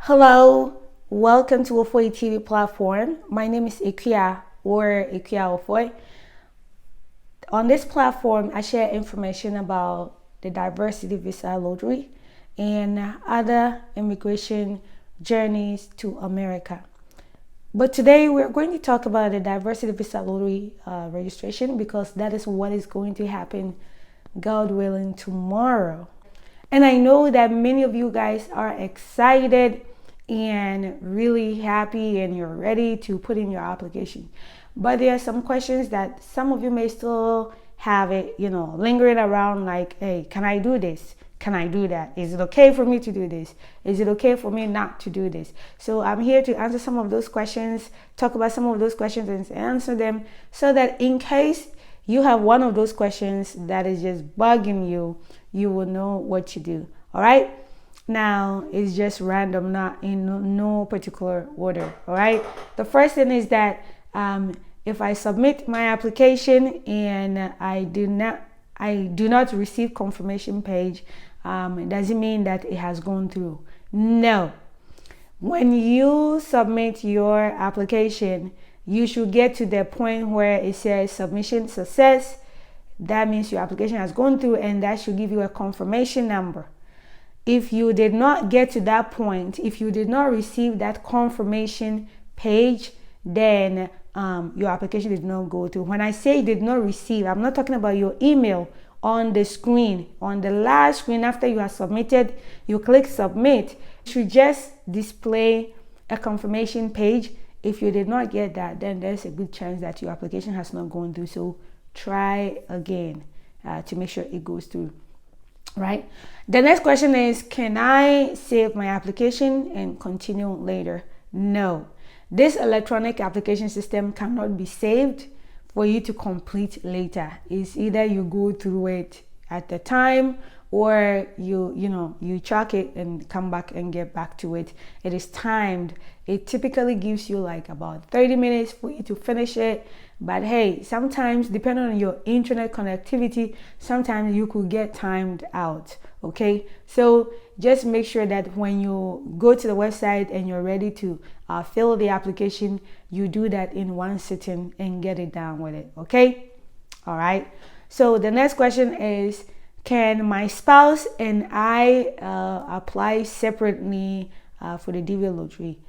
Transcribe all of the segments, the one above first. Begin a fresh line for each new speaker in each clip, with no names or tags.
Hello, welcome to Ofoy TV platform. My name is Ikia or Ikia Ofoy. On this platform, I share information about the diversity visa lottery and other immigration journeys to America. But today we're going to talk about the diversity visa lottery registration because that is what is going to happen, God willing, tomorrow. And I know that many of you guys are excited and really happy and you're ready to put in your application. But there are some questions that some of you may still have it, lingering around like, hey, can I do this? Can I do that? Is it okay for me to do this? Is it okay for me not to do this? So I'm here to answer some of those questions, talk about some of those questions and answer them so that in case you have one of those questions that is just bugging you, you will know what to do. All right. Now it's just random, not in no particular order. All right. The first thing is that if I submit my application and I do not receive confirmation page, it doesn't mean that it has gone through. No. When you submit your application, you should get to the point where it says submission success. That means your application has gone through, and that should give you a confirmation number. If you did not get to that point, if you did not receive that confirmation page, then your application did not go through. When I say did not receive, I'm not talking about your email on the screen. On the last screen after you have submitted, you click submit. It should just display a confirmation page. If you did not get that, then there's a good chance that your application has not gone through. So try again to make sure it goes through. Right. The next question is, can I save my application and continue later? No. This electronic application system cannot be saved for you to complete later. It's either you go through it at the time or you track it and come back and get back to it. It is timed. It typically gives you like about 30 minutes for you to finish it. But hey, sometimes depending on your internet connectivity, sometimes you could get timed out. Okay, so just make sure that when you go to the website and you're ready to fill the application, you do that in one sitting and get it done with it. Okay, all right. So the next question is, can my spouse and I apply separately for the DV lottery?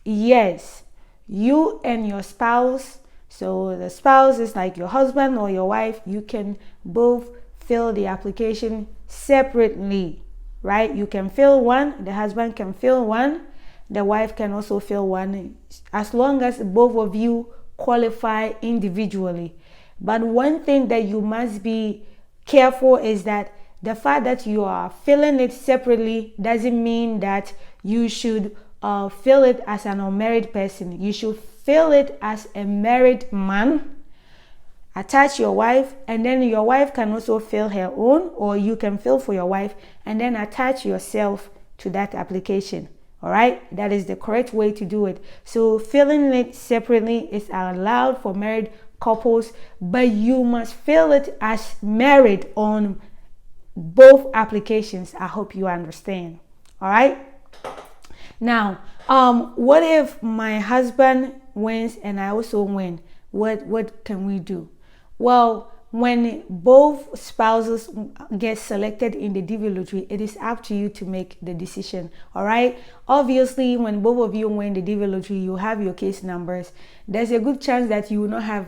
Yes, you and your spouse. So the spouse is like your husband or your wife. You can both fill the application separately, right? You can fill one. The husband can fill one. The wife can also fill one, as long as both of you qualify individually. But one thing that you must be careful is that the fact that you are filling it separately doesn't mean that you should fill it as an unmarried person. You should fill it as a married man. Attach your wife, and then your wife can also fill her own, or you can fill for your wife and then attach yourself to that application. All right, that is the correct way to do it. So filling it separately is allowed for married couples, but you must fill it as married on both applications. I hope you understand. All right. Now, what if my husband wins and I also win? What can we do? Well, when both spouses get selected in the DV lottery, it is up to you to make the decision. All right. Obviously, when both of you win the DV lottery, you have your case numbers. There's a good chance that you will not have,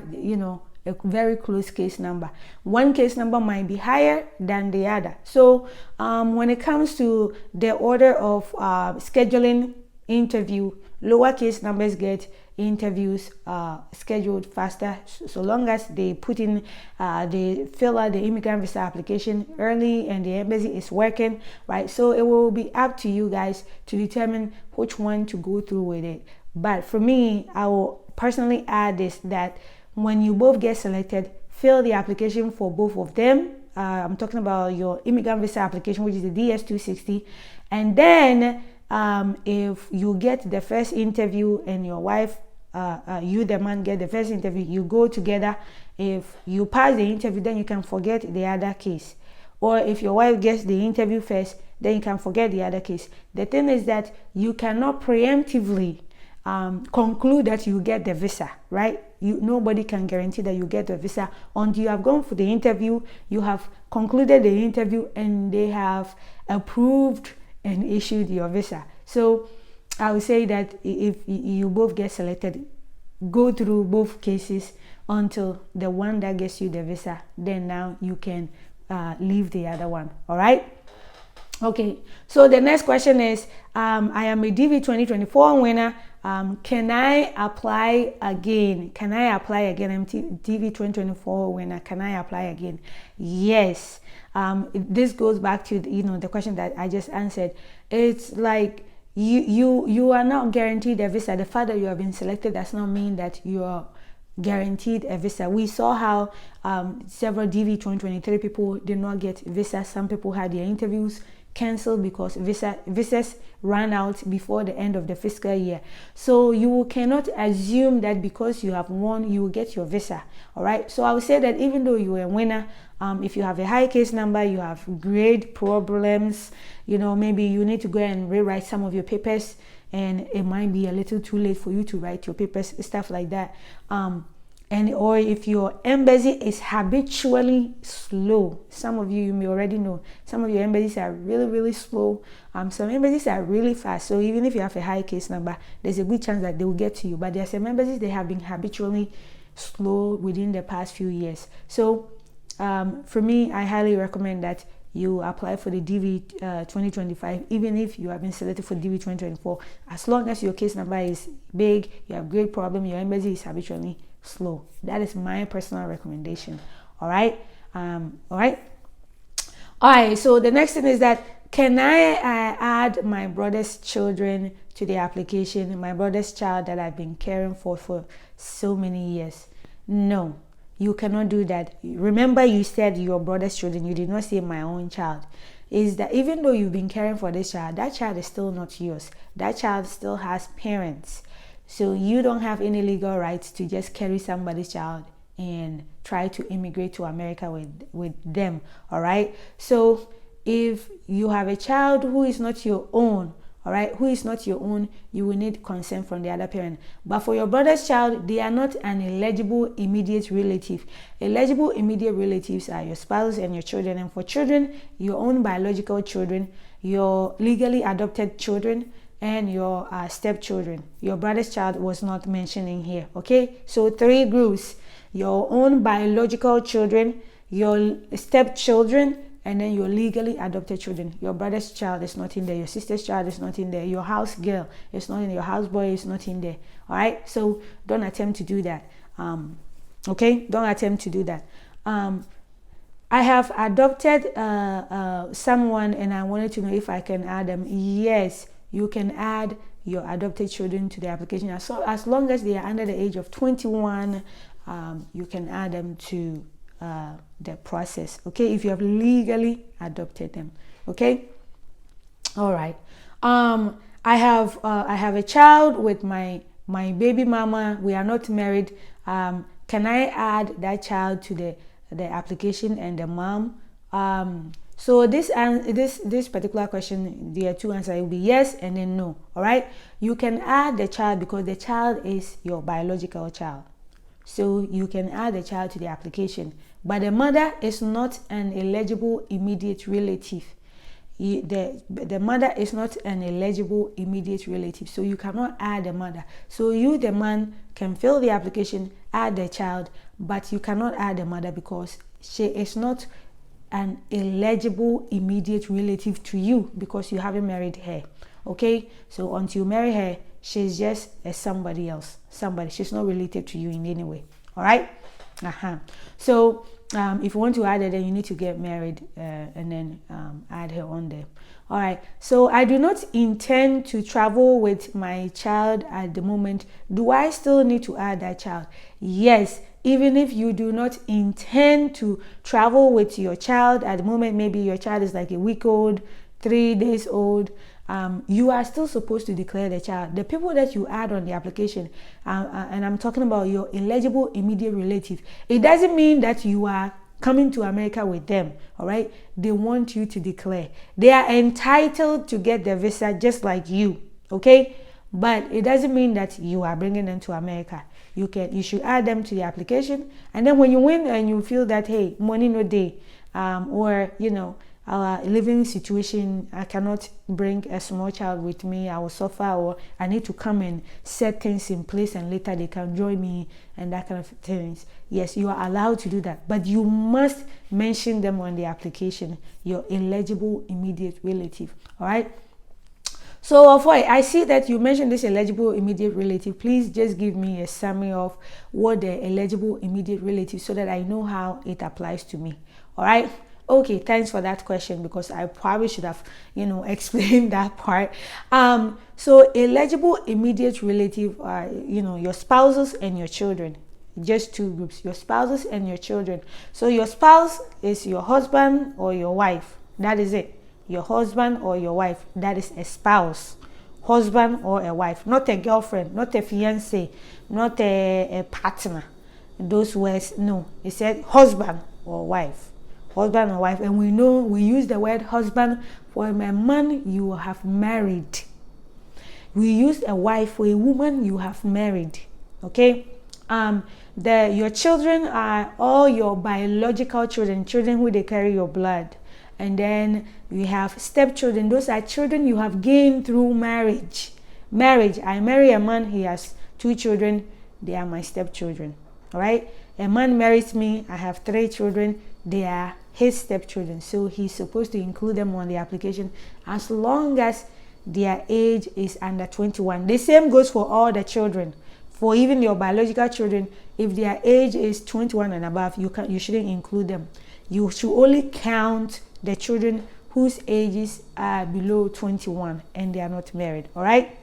a very close case number. One case number might be higher than the other. So when it comes to the order of scheduling interview, lower case numbers get interviews scheduled faster, so long as they put in they fill out the immigrant visa application early and the embassy is working, right? So it will be up to you guys to determine which one to go through with it. But for me, I will personally add this, that when you both get selected, fill the application for both of them. I'm talking about your immigrant visa application, which is the DS-260. And then if you get the first interview and your wife, you the man get the first interview, you go together. If you pass the interview, then you can forget the other case. Or if your wife gets the interview first then you can forget the other case. The thing is that you cannot preemptively conclude that you get the visa, right? Nobody can guarantee that you get the visa until you have gone for the interview, you have concluded the interview, and they have approved and issued your visa. So I would say that if you both get selected, go through both cases until the one that gets you the visa, then now you can leave the other one. All right. Okay, so the next question is, I am a DV2024 winner. Can I apply again? Can I apply again? I'm DV2024 winner. Can I apply again? Yes. This goes back to the question that I just answered. It's like you are not guaranteed a visa. The fact that you have been selected does not mean that you are guaranteed a visa. We saw how several DV2023 people did not get visas. Some people had their interviews cancelled because visas ran out before the end of the fiscal year. So you cannot assume that because you have won, you will get your visa. All right. So I would say that even though you are a winner, if you have a high case number, you have grade problems, maybe you need to go and rewrite some of your papers, and it might be a little too late for you to write your papers, stuff like that. Or if your embassy is habitually slow, some of you may already know, some of your embassies are really, really slow. Some embassies are really fast. So even if you have a high case number, there's a good chance that they will get to you. But there are some embassies, they have been habitually slow within the past few years. So for me, I highly recommend that you apply for the DV 2025, even if you have been selected for DV 2024. As long as your case number is big, you have great problem, your embassy is habitually slow. That is my personal recommendation. All right. So the next thing is that, can I add my brother's children to the application? My brother's child that I've been caring for so many years. No, you cannot do that. Remember, you said your brother's children. You did not say my own child. Is that even though you've been caring for this child, that child is still not yours. That child still has parents. So you don't have any legal rights to just carry somebody's child and try to immigrate to America with them. All right. So if you have a child who is not your own, all right, who is not your own, you will need consent from the other parent. But for your brother's child, they are not an eligible immediate relative. Eligible immediate relatives are your spouse and your children. And for children, your own biological children, your legally adopted children, and your stepchildren. Your brother's child was not mentioned in here. Okay, so 3 groups: your own biological children, your stepchildren, and then your legally adopted children. Your brother's child is not in there. Your sister's child is not in there. Your house girl is not in there. Your house boy is not in there. All right, so don't attempt to do that. Okay, don't attempt to do that. I have adopted someone, and I wanted to know if I can add them. Yes, you can add your adopted children to the application. As long as they are under the age of 21, you can add them to the process. Okay, if you have legally adopted them. Okay, all right. I have a child with my baby mama. We are not married. Can I add that child to the application and the mom? So this particular question, there are 2 answers. It will be yes and then no. All right. You can add the child because the child is your biological child. So you can add the child to the application, but the mother is not an eligible immediate relative. The mother is not an eligible immediate relative, so you cannot add the mother. So you, the man, can fill the application, add the child, but you cannot add the mother because she is not an eligible immediate relative to you because you haven't married her. Okay, so until you marry her, she's just somebody else. She's not related to you in any way. All right. So if you want to add her, then you need to get married and then add her on there. All right. So I do not intend to travel with my child at the moment. Do I still need to add that child? Yes. Even if you do not intend to travel with your child at the moment, maybe your child is like a week old, 3 days old, you are still supposed to declare the child. The people that you add on the application, and I'm talking about your eligible immediate relative, it doesn't mean that you are coming to America with them, all right, they want you to declare. They are entitled to get their visa just like you, okay? But it doesn't mean that you are bringing them to America. You should add them to the application, and then when you win and you feel that, hey, money no day, or our living situation, I cannot bring a small child with me, I will suffer, or I need to come and set things in place and later they can join me and that kind of things. Yes, you are allowed to do that, but you must mention them on the application, your eligible immediate relative, all right? So, I see that you mentioned this eligible immediate relative. Please just give me a summary of what the eligible immediate relative, so that I know how it applies to me, all right? Okay, thanks for that question, because I probably should have, explained that part. So eligible immediate relative are, your spouses and your children. Just two groups, your spouses and your children. So your spouse is your husband or your wife. That is it. Your husband or your wife. That is a spouse. Husband or a wife. Not a girlfriend, not a fiancé, not a partner. Those words, no. It said husband or wife. Husband or wife, and we use the word husband for a man you have married. We use a wife for a woman you have married. Okay, your children are all your biological children who they carry your blood, and then we have stepchildren. Those are children you have gained through marriage. I marry a man, he has 2 children, they are my stepchildren. All right, a man marries me, I have 3 children, they are his stepchildren. So he's supposed to include them on the application as long as their age is under 21. The same goes for all the children. For even your biological children, if their age is 21 and above, you shouldn't include them. You should only count the children whose ages are below 21 and they are not married. All right.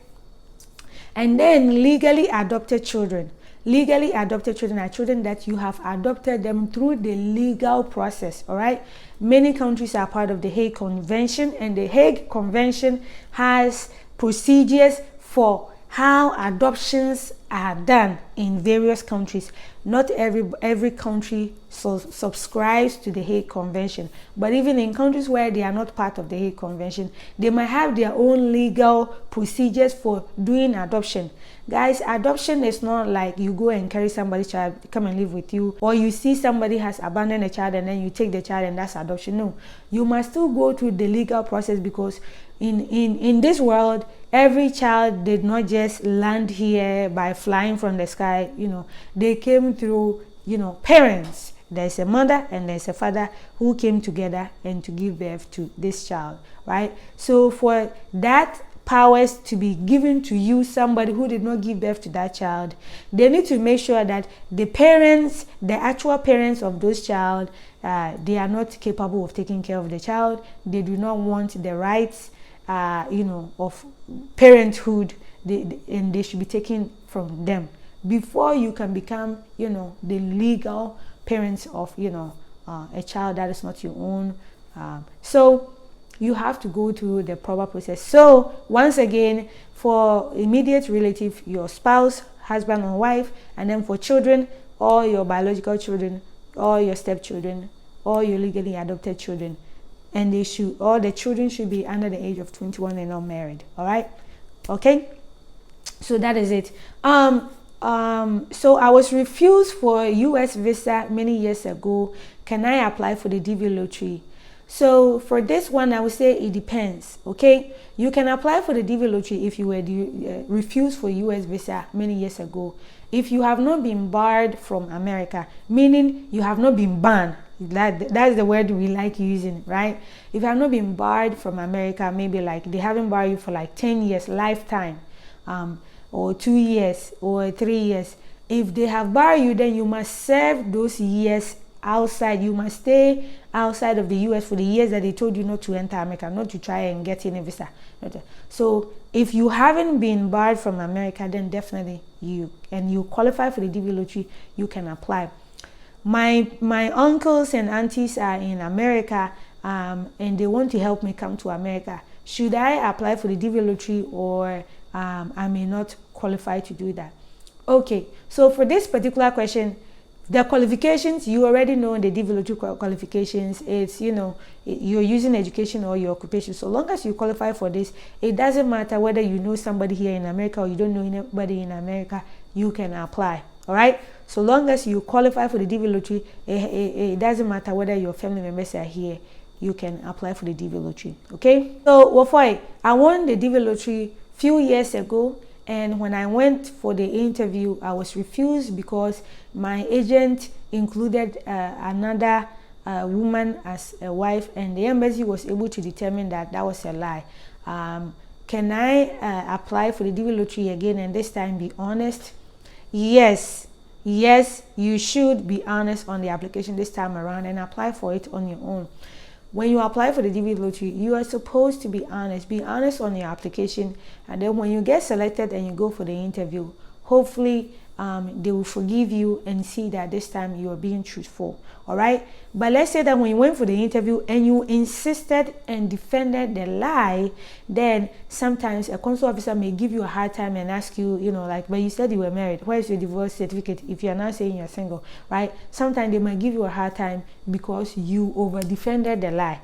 And then legally adopted children. Legally adopted children are children that you have adopted them through the legal process, all right? Many countries are part of the Hague Convention, and the Hague Convention has procedures for how adoptions are done in various countries. Not every country subscribes to the Hague Convention, but even in countries where they are not part of the Hague Convention, they might have their own legal procedures for doing adoption. Guys, adoption is not like you go and carry somebody's child, come and live with you, or you see somebody has abandoned a child and then you take the child and that's adoption. No, you must still go through the legal process, because in this world, every child did not just land here by flying from the sky. They came through, parents. There's a mother and there's a father who came together and to give birth to this child, right? So for that powers to be given to you, somebody who did not give birth to that child, they need to make sure that the parents, the actual parents of those child, they are not capable of taking care of the child. They do not want the rights, of parenthood, and they should be taken from them before you can become, the legal parents of, a child that is not your own. So you have to go through the proper process. So once again, for immediate relative, your spouse, husband or wife, and then for children, all your biological children, all your stepchildren, all your legally adopted children, and all the children should be under the age of 21 and not married. All right, okay. So that is it. So I was refused for a U.S. visa many years ago. Can I apply for the DV lottery? So for this one, I would say it depends, okay? You can apply for the DV lottery if you were refused for U.S. visa many years ago. If you have not been barred from America, meaning you have not been banned, that's the word we like using, right? If you have not been barred from America, maybe like they haven't barred you for like 10 years, lifetime, or 2 years, or 3 years. If they have barred you, then you must serve those years outside. You must stay outside of the U.S. for the years that they told you not to enter America, not to try and get in a visa. So if you haven't been barred from America, then definitely you qualify for the DV lottery, you can apply. My uncles and aunties are in America, and they want to help me come to America. Should I apply for the DV lottery, or I may not qualify to do that? Okay, so for this particular question, The qualifications, you already know the DV qualifications. It's, you're using education or your occupation. So long as you qualify for this, it doesn't matter whether you know somebody here in America or you don't know anybody in America, you can apply. All right. So long as you qualify for the DV lottery, it doesn't matter whether your family members are here, you can apply for the DV lottery. Okay. So Wofoi, I won the DV lottery few years ago. And when I went for the interview, I was refused because my agent included another woman as a wife, and the embassy was able to determine that that was a lie. Can I apply for the DV lottery again and this time be honest? Yes, you should be honest on the application this time around and apply for it on your own. When you apply for the DV lottery, you are supposed to be honest. Be honest on your application, and then when you get selected and you go for the interview, hopefully they will forgive you and see that this time you are being truthful. All right. But let's say that when you went for the interview and you insisted and defended the lie, then sometimes a consular officer may give you a hard time and ask you, like, but you said you were married. Where's your divorce certificate if you're not saying you're single, right? Sometimes they might give you a hard time because you over defended the lie.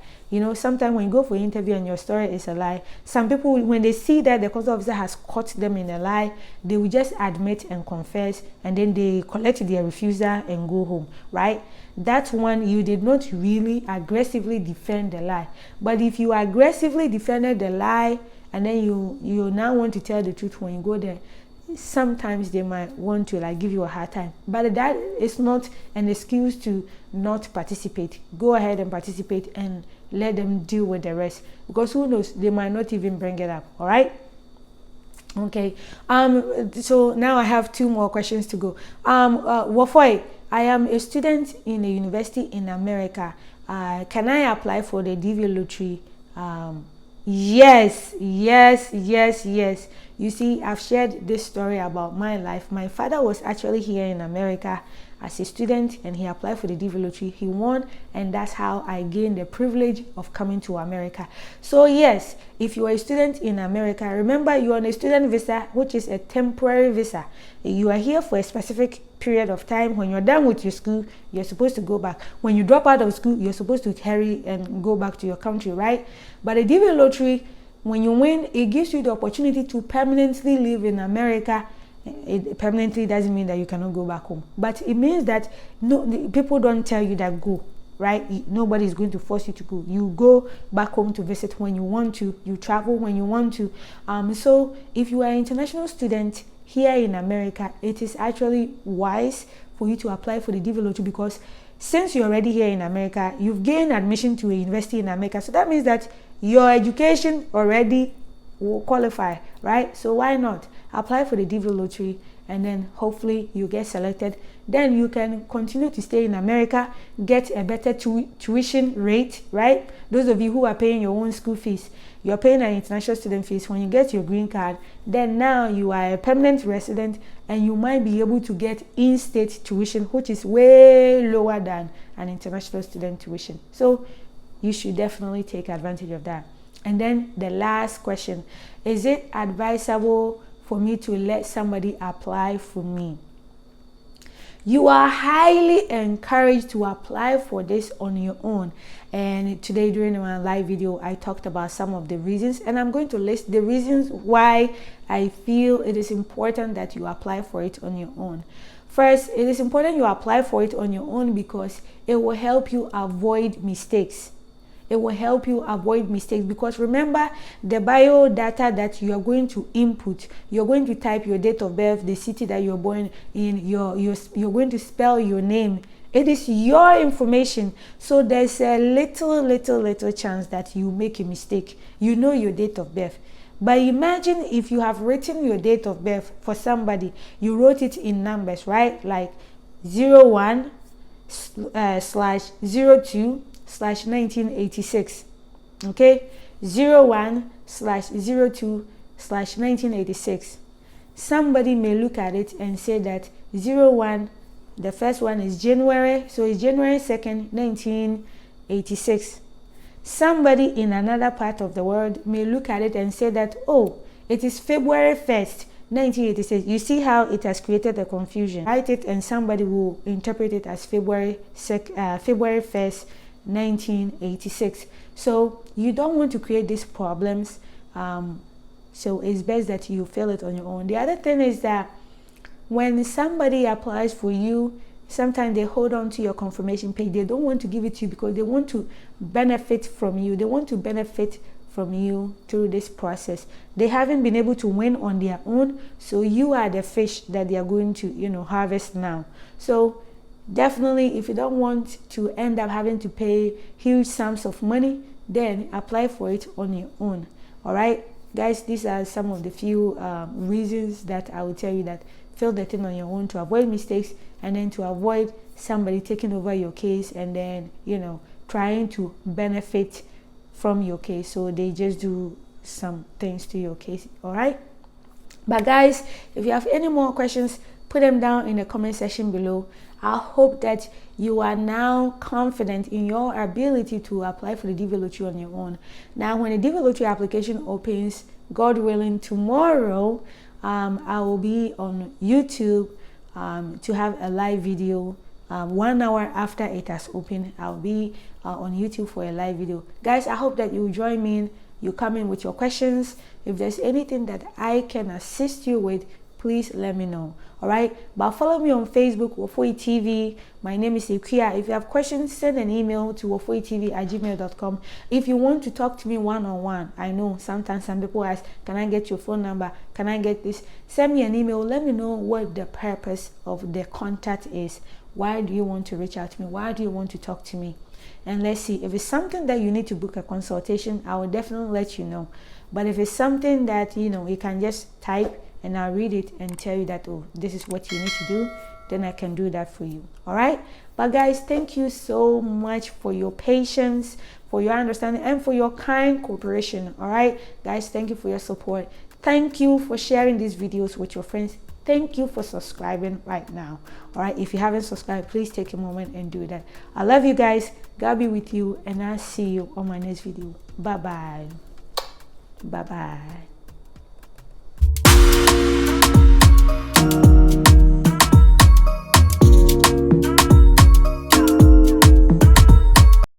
Sometimes when you go for an interview and your story is a lie, some people, when they see that the consular officer has caught them in a lie, they will just admit and confess, and then they collect their refusal and go home, right? That's one, you did not really aggressively defend the lie. But if you aggressively defended the lie and then you now want to tell the truth when you go there, sometimes they might want to give you a hard time. But that is not an excuse to not participate. Go ahead and participate and let them deal with the rest, because who knows, they might not even bring it up. All right. Okay. So now I have two more questions to go. Wofoi, I am a student in a university in America. Can I apply for the DV lottery? Yes. You see, I've shared this story about my life. My father was actually here in America as a student, and he applied for the DV lottery. He won, and that's how I gained the privilege of coming to America. So yes, if you are a student in America, remember you are on a student visa, which is a temporary visa. You are here for a specific period of time. When you're done with your school, you're supposed to go back. When you drop out of school, you're supposed to hurry and go back to your country, right? But the DV lottery, when you win, it gives you the opportunity to permanently live in America. It permanently doesn't mean that you cannot go back home, but it means that people don't tell you that go, right? Nobody is going to force you to go. You go back home to visit when you want to. You travel when you want to. So if you are an international student here in America, it is actually wise for you to apply for the DV lottery, because since you're already here in America, you've gained admission to a university in America. So that means that your education already will qualify, right? So why not apply for the DV lottery, and then hopefully you get selected. Then you can continue to stay in America, get a better tuition rate, right? Those of you who are paying your own school fees, you're paying an international student fees. When you get your green card, then now you are a permanent resident, and you might be able to get in-state tuition, which is way lower than an international student tuition. So you should definitely take advantage of that. And then the last question, is it advisable for me to let somebody apply for me? You are highly encouraged to apply for this on your own. And today during my live video, I talked about some of the reasons, and I'm going to list the reasons why I feel it is important that you apply for it on your own. First, it is important you apply for it on your own because it will help you avoid mistakes. It will help you avoid mistakes, because remember, the bio data that you are going to input, you're going to type your date of birth, the city that you're born in, you're going to spell your name. It is your information. So there's a little chance that you make a mistake. You know your date of birth. But imagine if you have written your date of birth for somebody, you wrote it in numbers, right? Like 01/02/1986. Okay, 01/02/1986. Somebody may look at it and say that 01, the first one is January, so it's January 2nd, 1986. Somebody in another part of the world may look at it and say that, oh, it is February 1st, 1986. You see how it has created a confusion. Write it and somebody will interpret it as February 1st, 1986. So you don't want to create these problems. So it's best that you fill it on your own. The other thing is that when somebody applies for you, sometimes they hold on to your confirmation page. They don't want to give it to you because they want to benefit from you. They want to benefit from you through this process. They haven't been able to win on their own, so you are the fish that they are going to, harvest now. So definitely, if you don't want to end up having to pay huge sums of money, then apply for it on your own. All right, guys, these are some of the few reasons that I will tell you that fill the thing on your own to avoid mistakes, and then to avoid somebody taking over your case and then trying to benefit from your case. So they just do some things to your case. All right, but guys, if you have any more questions, put them down in the comment section below. I hope that you are now confident in your ability to apply for the DV lottery on your own. Now, when the DV lottery application opens, God willing, tomorrow, I will be on YouTube to have a live video. 1 hour after it has opened, I'll be on YouTube for a live video. Guys, I hope that you join me. You come in with your questions. If there's anything that I can assist you with, please let me know. All right, but follow me on Facebook, Wofoi TV. My name is Ikuya. If you have questions, send an email to wofoitv@gmail.com. If you want to talk to me one-on-one, I know sometimes some people ask, can I get your phone number? Can I get this? Send me an email. Let me know what the purpose of the contact is. Why do you want to reach out to me? Why do you want to talk to me? And let's see, if it's something that you need to book a consultation, I will definitely let you know. But if it's something that you can just type and I'll read it and tell you that, oh, this is what you need to do, then I can do that for you. All right, but guys, thank you so much for your patience, for your understanding, and for your kind cooperation. All right, guys, thank you for your support. Thank you for sharing these videos with your friends. Thank you for subscribing right now. All right, if you haven't subscribed, please take a moment and do that. I love you guys. God be with you, and I'll see you on my next video. Bye bye. Bye bye.